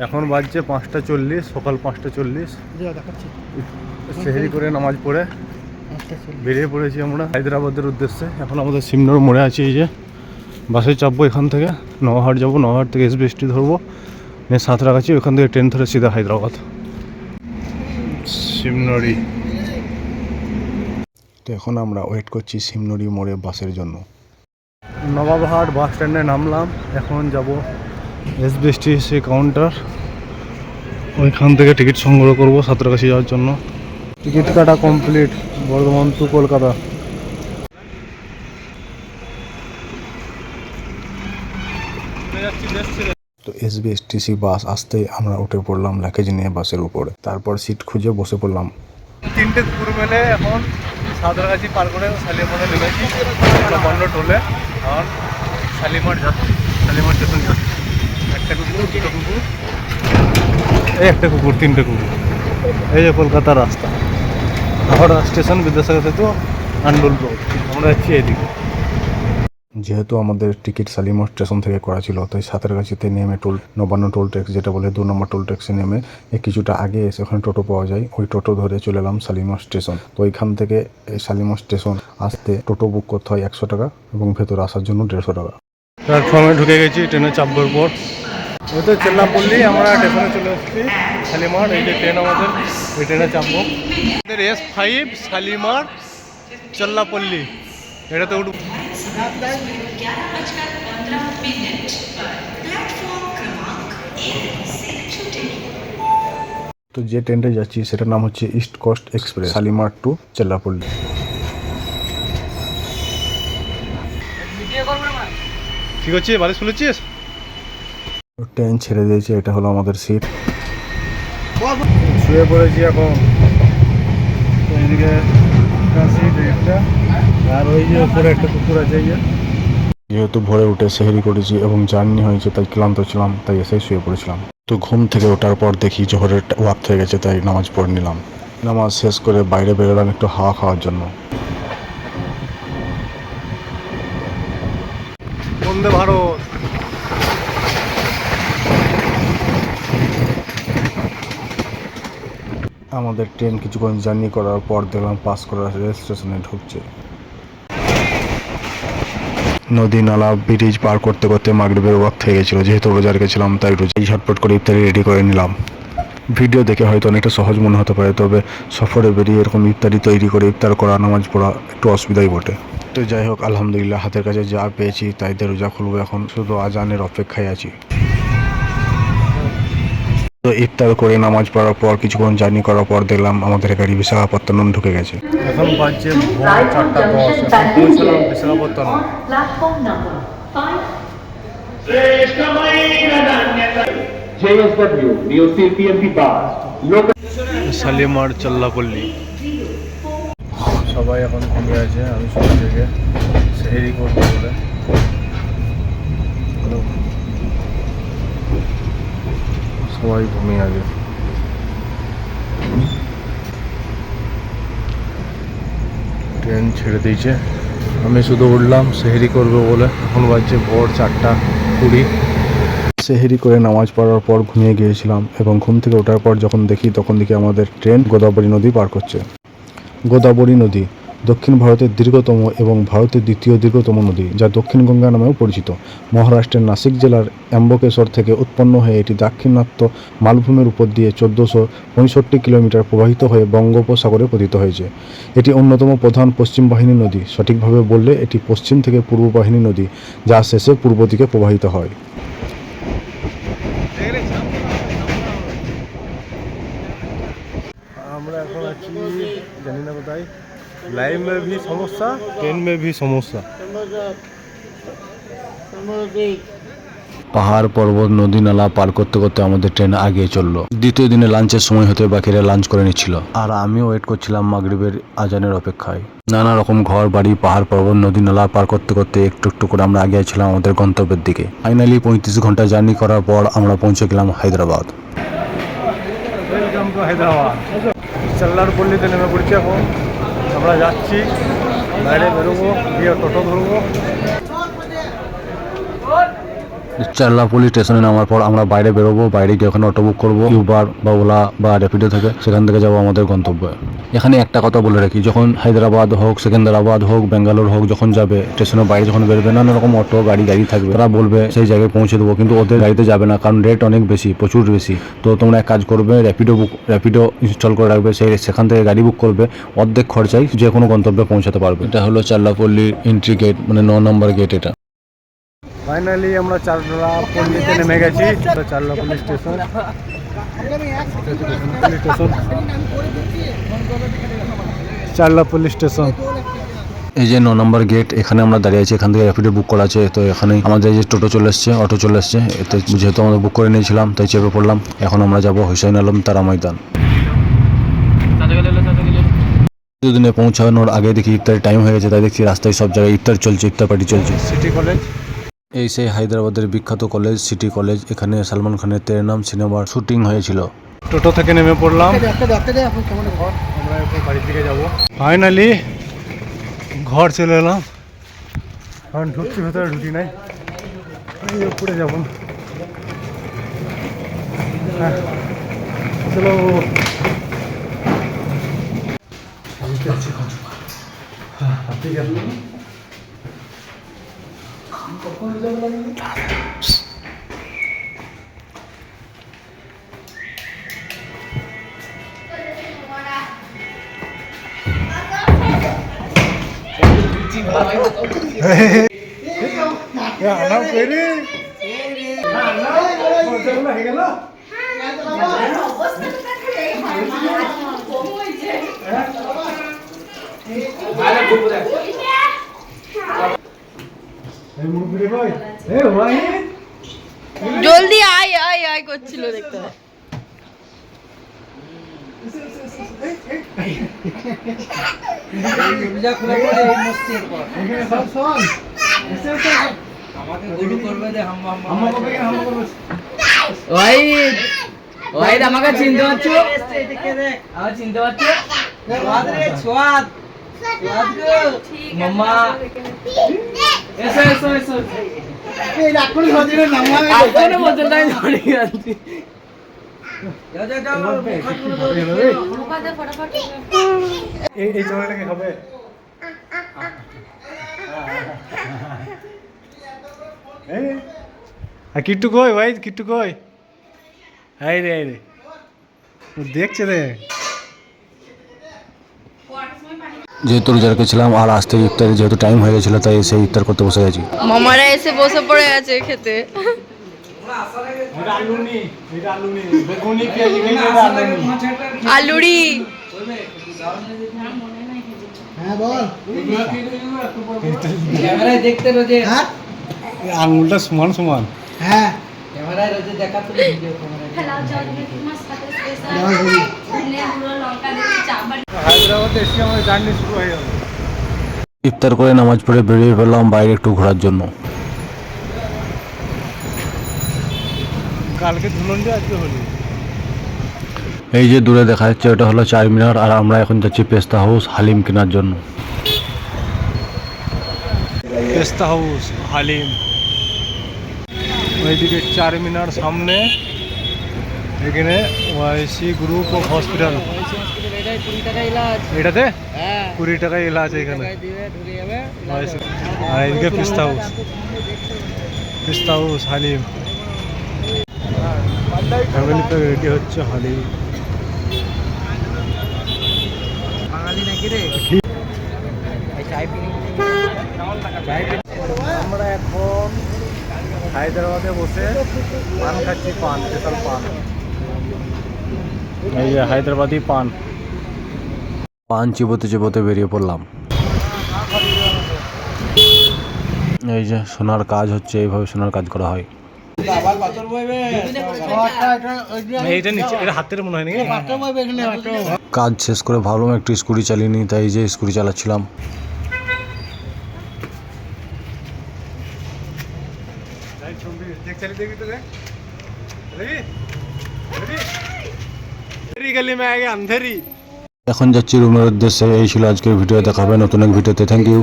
এখন বাজছে 5:40, সকাল 5:40। সেহরি করে নামাজ পড়ে বেরিয়ে পড়েছি আমরা হায়দ্রাবাদের উদ্দেশ্যে। এখন আমাদের সিমনোর মোড়ে আছি। এই যে বাসে চাপবো, এখান থেকে নওহাট যাবো, নওহাট থেকে এসবিএসটি ধরবো, নিয়ে সাঁতরাগাছি, ওখান থেকে ট্রেন ধরে সিধা হায়দ্রাবাদ সিমনরি। তো এখন আমরা ওয়েট করছি সিমনরি মোড়ে বাসের জন্য। নবাবহাট বাস স্ট্যান্ডে নামলাম, এখন যাব এসবিএসটি সে কাউন্টার, ওইখান থেকে টিকিট সংগ্রহ করবো সাঁতরাগাছি যাওয়ার জন্য। টিকিট কাটা কমপ্লিট, বর্ধমান টু কলকাতা। তো এসবিএসটিসি বাস আসতেই আমরা উঠে পড়লাম লাগেজ নিয়ে বাসের উপরে, তারপর সিট খুঁজে বসে পড়লাম। 3টে কুকুর মেলে এখন সাঁতরাগাছি পার করে শালিমারে নেমেছি, বন্ধ টোলে। এখন শালিমার যাচ্ছি, শালিমার স্টেশন যাচ্ছি। একটা কুকুর, দুটো কুকুর, এই একটা কুকুর, 3টে কুকুর। এই যে কলকাতার রাস্তা, হাওড়া স্টেশন, বিদ্যাসাগর সেতু, আন্ডুল রোড। আমরা যাচ্ছি এদিকে। যেহেতু আমাদের টিকিট শালিমার স্টেশন থেকে করা ছিল, তাই সাঁতরাগাছিতে নেমে নবান্ন টোল ট্যাক্স, যেটা বলে 2 নম্বর টোল ট্যাক্সে নেমে কিছুটা আগে এসে ওখানে টোটো পাওয়া যায়, ওই টোটো ধরে চলে এলাম শালিমার স্টেশন। তো ওইখান থেকে শালিমার স্টেশন আসতে টোটো বুক করতে হয় 100 টাকা এবং ভেতরে আসার জন্য 150 টাকা। প্ল্যাটফর্মে ঢুকে গেছি, ট্রেনে চাপবার পর ওই তো চেল্লাপল্লি আমরা স্টেশনে চলে এসেছি শালিমার। এই যে ট্রেন আমাদের, এই ট্রেনে চাপবো। আমাদের S5 শালিমার চেল্লাপল্লি, এটাতে উঠব। তো যে ট্রেনটা যাচ্ছি সেটার নাম হচ্ছে east coast express, Shalimar to Chellapalli. ঠিক আছে, বাড়ি শুনেছিস? ট্রেন ছেড়ে দিয়েছে, এটা হলো আমাদের সিট। শুয়ে পড়েছি এখন। এইদিকে সিট একটা, আর ওই যে উপরে একটা কুকুর আছে। যেহেতু ভোরে উঠে সেহরি করেছি এবং জার্নি হয়েছে, তাই ক্লান্ত ছিলাম, তাই এসেই শুয়ে পড়েছিলাম। তো ঘুম থেকে ওঠার পর দেখি জোহরের ওয়াক্ত হয়ে গেছে, তাই নামাজ পড়ে নিলাম। নামাজ শেষ করে বাইরে বেরোলাম একটু হাওয়া খাওয়ার জন্য। বন্দে ভারত। আমাদের ট্রেন কিছুক্ষণ জার্নি করার পর দেখলাম পাঁশকুড়া রেল স্টেশনে ঢুকছে। নদী নালা ব্রিজ পার করতে করতে মাগরিবের ওয়াক্ত হয়ে গেছিলো। যেহেতু রোজা রেখেছিলাম, তাই রোজাই ঝটপট করে ইফতারি রেডি করে নিলাম। ভিডিও দেখে হয়তো অনেকটা সহজ মনে হতে পারে, তবে সফরে বেরিয়ে এরকম ইফতারি তৈরি করে ইফতার করা, নামাজ পড়া একটু অসুবিধাই বটে। তো যাই হোক, আলহামদুলিল্লাহ হাতের কাছে যা পেয়েছি তাই দিয়ে রোজা খুলবো। এখন শুধু আজানের অপেক্ষায় আছি। তো ইফতার করে নামাজ পড়ার পর কিছুক্ষণ জার্নি করার পর দেখলাম আমাদের গাড়ি বিশাখাপত্তনম ঢুকে গেছে। এখন বাজছে 4:10, এখন পৌঁছলাম বিশাখাপত্তনম। শালিমার চেল্লাপল্লি। সবাই এখন ঘুমিয়ে আছে, আমি সকাল থেকে সেহরি করবো বলে। সবাই ঘুমিয়ে আছে। ট্রেন ছেড়ে দিয়েছে, আমি শুধু উঠলাম সেহরি করবো বলে। এখন বাজছে ভোর 4:20। সেহরি করে নামাজ পড়ার পর ঘুমিয়ে গিয়েছিলাম এবং ঘুম থেকে ওঠার পর যখন দেখি, তখন দেখি আমাদের ট্রেন গোদাবরী নদী পার করছে। গোদাবরী নদী দক্ষিণ ভারতের দীর্ঘতম এবং ভারতের দ্বিতীয় দীর্ঘতম নদী, যা দক্ষিণ গঙ্গা নামেও পরিচিত। মহারাষ্ট্রের নাসিক জেলার অ্যাম্বকেশ্বর থেকে উৎপন্ন হয়ে এটি দাক্ষিণাত্য মালভূমির উপর দিয়ে 1465 কিলোমিটার প্রবাহিত হয়ে বঙ্গোপসাগরে পতিত হয়েছে। এটি অন্যতম প্রধান পশ্চিম বাহিনী নদী, সঠিকভাবে বললে এটি পশ্চিম থেকে পূর্ব বাহিনী নদী, যা শেষে পূর্ব দিকে প্রবাহিত হয়। আমরা এখন আছি জানি না কোথায়। लाइव में भी समस्या, ट्रेन में भी समस्या। পাহাড় পর্বত নদী নালা পার করতে করতে আমাদের ট্রেন আগিয়ে চললো। দ্বিতীয় দিনে লাঞ্চের সময় হতে বাকিরা লাঞ্চ করে নিচ্ছিল, আর আমিও ওয়েট করছিলাম মাগরিবের আজানের অপেক্ষায়। নানা রকম ঘর বাড়ি, পাহাড় পর্বত নদী নালা পার করতে করতে একটু একটু করে আমরা আগিয়ে ছিলাম আমাদের গন্তব্যের দিকে। ফাইনালি 35 ঘন্টা জার্নি করার পর আমরা পৌঁছে গেলাম হায়দ্রাবাদ। Welcome to Hyderabad. চেল্লাপল্লিতে নেমে পড়ছি এখন। আমরা যাচ্ছি, বাইরে বেরোবো, গিয়ে টোটো ধরবো। চাল্লা পুলিশ স্টেশনে নামার পর আমরা বাইরে বেরোবো, বাইরে গিয়ে ওখানে অটো বুক করবো, উবার বা ওলা বা র্যাপিডো থেকে, সেখান থেকে যাবো আমাদের গন্তব্যে। এখানে একটা কথা বলে রাখি, যখন হায়দ্রাবাদ হোক, সেকেন্দ্রাবাদ হোক, ব্যাঙ্গালোর হোক, যখন যাবে স্টেশনের বাইরে যখন বেরোবে, নানা রকম অটো গাড়ি থাকবে, তারা বলবে সেই জায়গায় পৌঁছে দেবো, কিন্তু ওদের গাড়িতে যাবে না, কারণ রেট অনেক বেশি, প্রচুর বেশি। তো তোমরা এক কাজ করবে, র্যাপিডো ইনস্টল করে রাখবে, সেখান থেকে গাড়ি বুক করবে, অর্ধেক খরচায় যে কোনো গন্তব্যে পৌঁছাতে পারবে। এটা হলো চাল্লাপল্লির এন্ট্রি গেট, মানে 9 নম্বর গেট এটা। ফাইনালি আমরা চাল্লাপল্লিতে নেমে গেছি, চাল্লাপল্লি স্টেশন। চাল্লাপল্লি স্টেশন, এই যে 9 নম্বর গেট, এখানে আমরা দাঁড়িয়ে আছি। এখান থেকে র্যাপিডো বুক করা আছে, তো এখানে আমাদের যে টোটো চলে এসছে, অটো চলে এসছে। এতে যেহেতু আমরা বুক করে নিয়েছিলাম, তাই চেপে পড়লাম। এখন আমরা যাবো হুসাইন আলম তারা ময়দান। দুদিনে পৌঁছানোর আগে দেখি ইফতারের টাইম হয়ে গেছে, তাই দেখছি রাস্তায় সব জায়গায় ইফতার চলছে, ইফতার পার্টি চলছে। সিটি কলেজ, এই সেই হায়দ্রাবাদের বিখ্যাত কলেজ সিটি কলেজ। এখানে সালমান খানের তেরে নাম সিনেমার শুটিং হয়েছিল। টোটো থেকে নেমে পড়লাম, আমরা এখন বাড়ির দিকে যাবো। ফাইনালি ঘর চলে এলাম, কারণ ঢুকছি, ভেতরে ঢুকি নাই, উপরে যাবো। চলো ঠিক আছে। জলদি আয় আয় আয় করছিল দেখতে হয়। আমাকে চিনতে পারছো? আমার চিনতে পারছো? মাম্মা এসো এসো এসো। এই চড়াটাকে হবে। কিট্টু কই ভাই, কিট্টু কই? এই রে দেখছে রে। যেহেতু রোজা রেখেছিলাম আর আসতে ইফতার যেহেতু টাইম হয়ে গেছিল, তাই এসে ইফতার করতে বসে গেছি। মামারা এসে বসে পড়ে আছে খেতে। আলুরি দেখতে রোজে আঙুলটা সমান সমান। হ্যাঁ হায়দ্রাবাদে এসে আমার জার্নি শুরু হয়ে গেল। ইফতার করে নামাজ পড়ে বেরিয়ে পড়লাম বাইরে একটু ঘোরার জন্য। কালকে ধুলন্ডি, আজকে হোলি। এই যে দূরে দেখা যাচ্ছে ওটা হলো চারমিনার, আর আমরা এখন যাচ্ছি পেস্তা হাউস হালিম কেনার জন্য। পেস্তা হাউস হালিম, ওইদিকে চারমিনার সামনে, এখানে ওয়াইসি গ্রুপ অফ হসপিটাল। এটাতে 20 টাকায় ইলাজ এখানে। আর এদিকে পেস্তা হাউস হালিম। ফ্যামিলি তো রেডি হচ্ছে হালিম। আমরা এখন হায়দ্রাবাদে বসে পান খাচ্ছি, পান স্পেশাল পান। এই যে হায়দ্রাবাদি পান চিবোতে বেরিয়ে পড়লাম। এই যে সোনার কাজ হচ্ছে, এইভাবে সোনার কাজ করা হয়। এইটা নিচে, এটা হাতের মনে হয় নাকি। কাজ শেষ করে ভাবলাম একটু স্কুটি চালিয়ে নিই, তাই যে স্কুটি চালাচ্ছিলাম। এখন যাচ্ছি রুমের উদ্দেশ্যে। এই ছিল আজকের ভিডিও, দেখা হবে নতুন এক ভিডিওতে। Thank you.